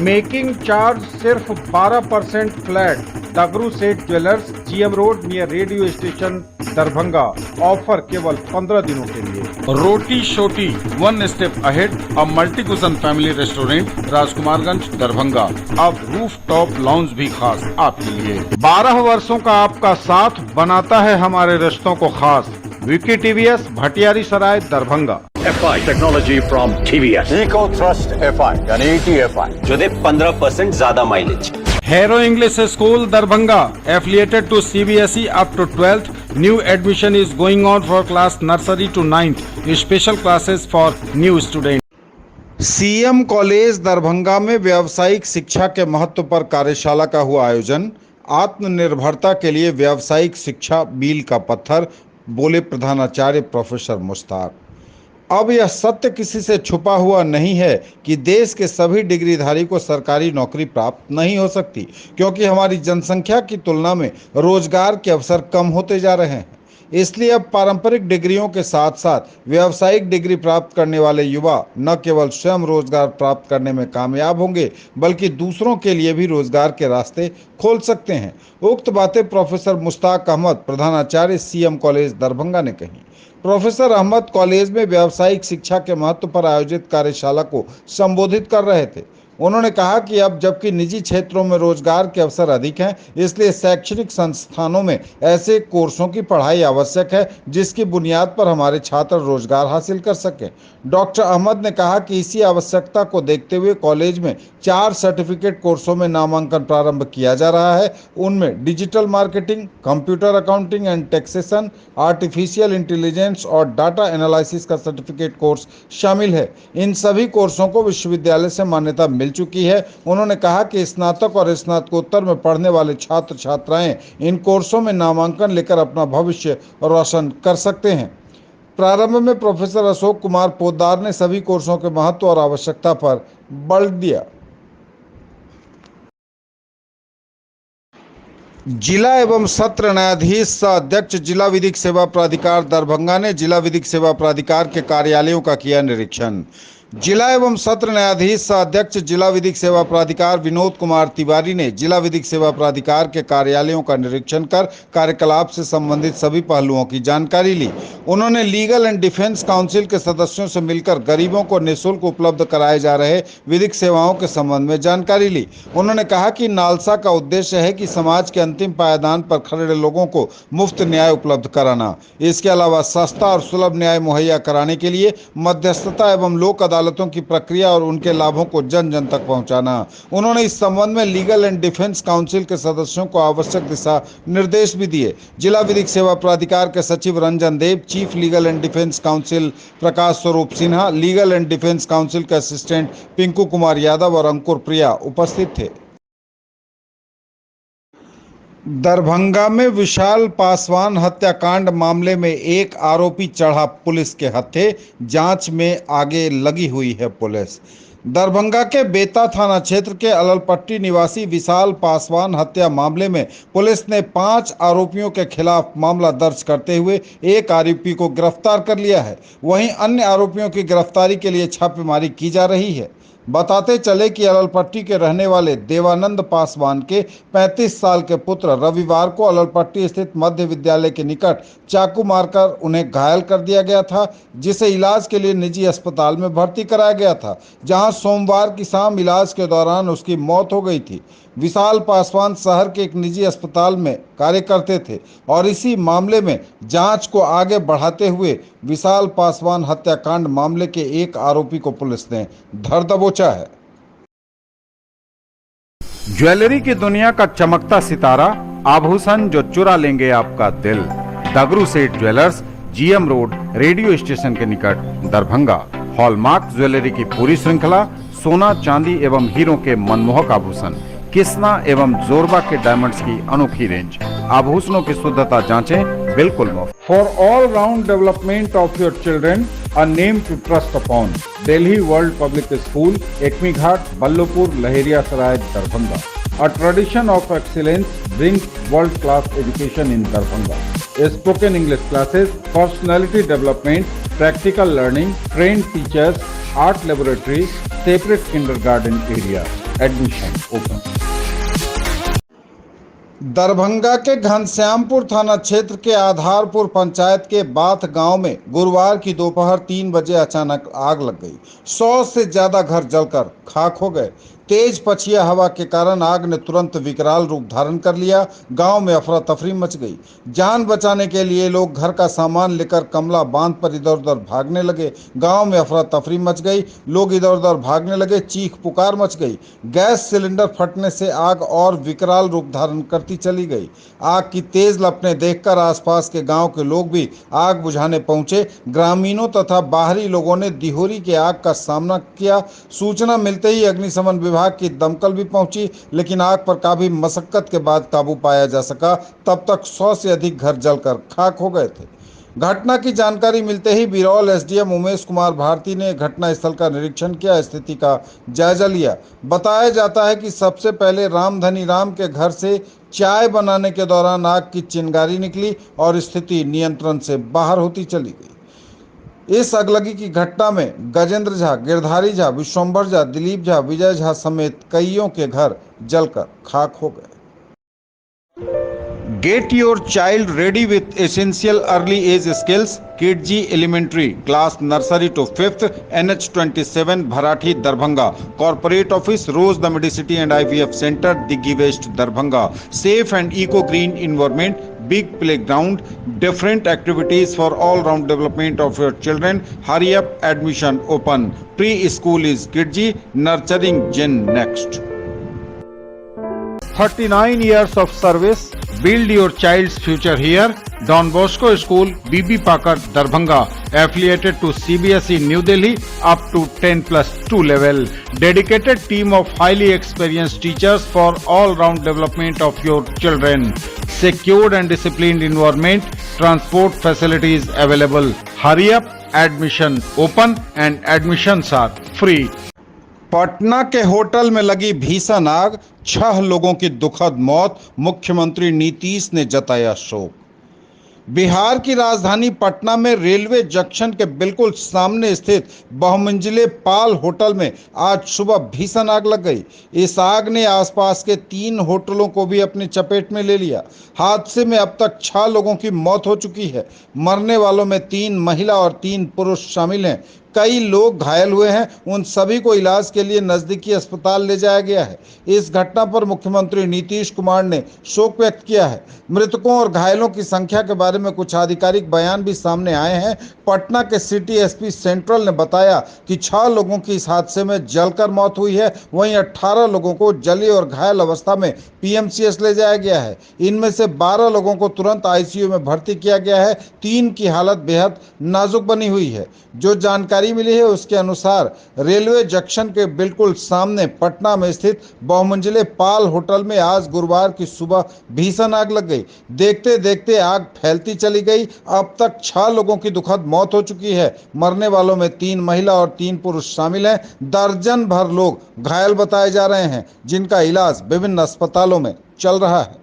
Making charge सिर्फ 12% flat. दगरू सेठ jewellers, GM road near radio station, Darbhanga. Offer केवल 15 दिनों के लिए। रोटी शोटी, one step ahead, a multi cushion family restaurant, Rajkumarganj, Darbhanga. अब रूफ टॉप लाउंज भी खास आपके लिए। 12 वर्षों का आपका साथ बनाता है हमारे रिश्तों को खास। Vicky TVS, Bhatiyari Sarai, Darbhanga. FI technology from TVS, eco thrust FI यानी ETFI जो दे 15% ज्यादा mileage. Hero English School, Darbhanga, affiliated to CBSE up to 12th. New admission is going on for class nursery to 9th. Special classes for new students. CM college Darbhanga में व्यावसायिक शिक्षा के महत्व पर कार्यशाला का हुआ आयोजन। आत्मनिर्भरता के लिए व्यावसायिक शिक्षा मील का पत्थर, बोले प्रधानाचार्य प्रोफेसर मुश्ताक। अब यह सत्य किसी से छुपा हुआ नहीं है कि देश के सभी डिग्रीधारी को सरकारी नौकरी प्राप्त नहीं हो सकती, क्योंकि हमारी जनसंख्या की तुलना में रोजगार के अवसर कम होते जा रहे हैं। इसलिए अब पारंपरिक डिग्रियों के साथ साथ व्यावसायिक डिग्री प्राप्त करने वाले युवा न केवल स्वयं रोजगार प्राप्त करने में कामयाब होंगे, बल्कि दूसरों के लिए भी रोजगार के रास्ते खोल सकते हैं। उक्त बातें प्रोफेसर मुश्ताक अहमद, प्रधानाचार्य सीएम कॉलेज दरभंगा ने कही। प्रोफेसर अहमद कॉलेज में व्यावसायिक शिक्षा के महत्व पर आयोजित कार्यशाला को संबोधित कर रहे थे। उन्होंने कहा कि अब जबकि निजी क्षेत्रों में रोजगार के अवसर अधिक हैं, इसलिए शैक्षणिक संस्थानों में ऐसे कोर्सों की पढ़ाई आवश्यक है जिसकी बुनियाद पर हमारे छात्र रोजगार हासिल कर सकें। डॉक्टर अहमद ने कहा कि इसी आवश्यकता को देखते हुए कॉलेज में 4 सर्टिफिकेट कोर्सों में नामांकन प्रारंभ किया जा रहा है। उनमें digital marketing, computer accounting and taxation, artificial intelligence और डाटा एनालिसिस का सर्टिफिकेट कोर्स शामिल है। इन सभी कोर्सों को विश्वविद्यालय से मान्यता मिल चुकी है। उन्होंने कहा कि स्नातक और स्नातकोत्तर में पढ़ने वाले छात्र छात्राएं इन कोर्सों में नामांकन लेकर अपना भविष्य रोशन कर सकते हैं। प्रारंभ में प्रोफेसर अशोक कुमार पोद्दार ने सभी कोर्सों के महत्व और आवश्यकता पर बल दिया। जिला एवं सत्र न्यायाधीश सह अध्यक्ष जिला विधिक सेवा प्राधिकार दरभंगा ने जिला विधिक सेवा प्राधिकार के कार्यालयों का किया निरीक्षण। जिला एवं सत्र न्यायाधीश सह अध्यक्ष जिला विधिक सेवा प्राधिकार विनोद कुमार तिवारी ने जिला विधिक सेवा प्राधिकार के कार्यालयों का निरीक्षण कर कार्यकलाप से संबंधित सभी पहलुओं की जानकारी ली। उन्होंने लीगल एंड डिफेंस काउंसिल के सदस्यों से मिलकर गरीबों को निःशुल्क उपलब्ध कराए जा रहे विधिक सेवाओं के संबंध में जानकारी ली। उन्होंने कहा कि नालसा का उद्देश्य है कि समाज के अंतिम पायदान पर खड़े लोगों को मुफ्त न्याय उपलब्ध कराना। इसके अलावा सस्ता और सुलभ न्याय मुहैया कराने के लिए मध्यस्थता एवं लोक अदालतों की प्रक्रिया और उनके लाभों को जन जन तक पहुंचाना। उन्होंने इस संबंध में लीगल एंड डिफेंस काउंसिल के सदस्यों को आवश्यक दिशा निर्देश भी दिए। जिला विधिक सेवा प्राधिकार के सचिव Ranjan Dev, chief legal and defence counsel Prakash Swaroop Sinha, legal and defence counsel के असिस्टेंट पिंकू कुमार यादव और अंकुर प्रिया उपस्थित थे। दरभंगा में विशाल पासवान हत्याकांड मामले में एक आरोपी चढ़ा पुलिस के हत्थे, जांच में आगे लगी हुई है पुलिस। दरभंगा के बेता थाना क्षेत्र के अललपट्टी निवासी विशाल पासवान हत्या मामले में पुलिस ने 5 आरोपियों के खिलाफ मामला दर्ज करते हुए एक आरोपी को गिरफ्तार कर लिया है। वहीं अन्य आरोपियों की गिरफ्तारी के लिए छापेमारी की जा रही है। बताते चले कि अललपट्टी के रहने वाले देवानंद पासवान के 35 साल के पुत्र रविवार को अललपट्टी स्थित मध्य विद्यालय के निकट चाकू मारकर उन्हें घायल कर दिया गया था, जिसे इलाज के लिए निजी अस्पताल में भर्ती कराया गया था, जहां सोमवार की शाम इलाज के दौरान उसकी मौत हो गई थी। विशाल पासवान शहर के एक निजी अस्पताल में कार्य करते थे और इसी मामले में जांच को आगे बढ़ाते हुए विशाल पासवान हत्याकांड मामले के एक आरोपी को पुलिस ने धर दबोचा है। ज्वेलरी की दुनिया का चमकता सितारा, आभूषण जो चुरा लेंगे आपका दिल। दगरू सेठ jewellers, GM road, radio station के निकट, दरभंगा। हॉलमार्क ज्वेलरी की पूरी श्रृंखला, सोना, चांदी एवं हीरों के मनमोहक आभूषण, किस्ना एवं जोरबा के डायमंड्स की अनोखी रेंज। आभूषणों की शुद्धता जांचें, बिल्कुल मुफ्त। For all-round development of your children, a name to trust upon. Delhi World Public School, Ekmi Ghat, Ballopur, Lahariya Saray, Darbhanga. A tradition of excellence brings world-class education in Darbhanga. Spoken English classes, personality development, practical learning, trained teachers, art laboratory, separate kindergarten area. Admission open. Darbhanga के घनश्यामपुर थाना क्षेत्र के आधारपुर पंचायत के bath गांव में गुरुवार की दोपहर 3 बजे अचानक आग लग गई। 100 से ज्यादा घर जलकर खाक हो गए। तेज पछिया हवा के कारण आग ने तुरंत विकराल रूप धारण कर लिया। गांव में अफरा तफरी मच गई। जान बचाने के लिए लोग घर का सामान लेकर कमला बांध पर इधर उधर भागने लगे। गांव में अफरा तफरी मच गई। लोग इधर उधर भागने लगे। चीख पुकार मच गई। गैस सिलेंडर फटने से आग और विकराल रूप धारण करती चली गई। आग की तेज लपटें देखकर आसपास के गांव के लोग भी आग बुझाने पहुंचे। ग्रामीणों तथा बाहरी लोगों ने दिहोरी के आग का सामना किया। सूचना मिलते ही अग्निशमन विभाग की दमकल भी पहुंची, लेकिन आग पर काफी मशक्कत के बाद काबू पाया जा सका। तब तक 100 से अधिक घर जलकर खाक हो गए थे। घटना की जानकारी मिलते ही बिरौल एसडीएम उमेश कुमार भारती ने घटनास्थल का निरीक्षण किया, स्थिति का जायजा लिया। बताया जाता है कि सबसे पहले रामधनी राम के घर से चाय बनाने के दौरान आग की चिंगारी निकली और स्थिति नियंत्रण से बाहर होती चली गई। इस अगलगी की घटना में गजेंद्र झा, गिरधारी झा, विश्वंभर झा, दिलीप झा, विजय झा समेत कईयों के घर जलकर खाक हो गए। Get your child ready with essential early age skills. KG Elementary, class nursery to 5th, NH27, Bharathi, Darbhanga. Corporate Office, Rose the Medicity and IVF Center, Diggi West, Darbhanga. Safe and eco-green environment, big playground, different activities for all-round development of your children. Hurry up, admission open. Pre-school is KG, nurturing gen next. 39 years of service. Build your child's future here. Don Bosco School, BB Pakar, Darbhanga, affiliated to CBSE New Delhi up to 10+2 level. Dedicated team of highly experienced teachers for all-round development of your children. Secured and disciplined environment. Transport facilities available. Hurry up, admission open and admissions are free. Patna के hotel में लगी भीषण आग, 6 लोगों की दुखद मौत। मुख्यमंत्री नीतीश ने जताया शोक। बिहार की राजधानी पटना में रेलवे जंक्शन के बिल्कुल सामने स्थित बहुमंजिले पाल होटल में आज सुबह भीषण आग लग गई। इस आग ने आसपास के 3 होटलों को भी अपनी चपेट में ले लिया। हादसे में अब तक 6 लोगों की मौत हो चुकी है। मरने वालों में 3 महिला और 3 पुरुष शामिल हैं। कई लोग घायल हुए हैं। उन सभी को इलाज के लिए नजदीकी अस्पताल ले जाया गया है। इस घटना पर मुख्यमंत्री नीतीश कुमार ने शोक व्यक्त किया है। मृतकों और घायलों की संख्या के बारे में कुछ आधिकारिक बयान भी सामने आए हैं। पटना के सिटी एसपी सेंट्रल ने बताया कि 6 लोगों की इस हादसे में जलकर मौत हुई है। वहीं 18 लोगों को जली और घायल अवस्था में पीएमसीएच ले जाया गया है। इनमें से 12 लोगों को तुरंत आईसीयू में भर्ती किया गया है। 3 की हालत बेहद नाजुक बनी हुई है। जो जानकारी मिली है उसके अनुसार रेलवे जंक्शन के बिल्कुल सामने पटना में स्थित बहुमंजिले पाल होटल में आज गुरुवार की सुबह भीषण आग लग गई। देखते देखते आग फैलती चली गई। अब तक 6 लोगों की दुखद मौत हो चुकी है। मरने वालों में 3 महिला और 3 पुरुष शामिल हैं। दर्जन भर लोग घायल बताए जा रहे हैं, जिनका इलाज विभिन्न अस्पतालों में चल रहा है।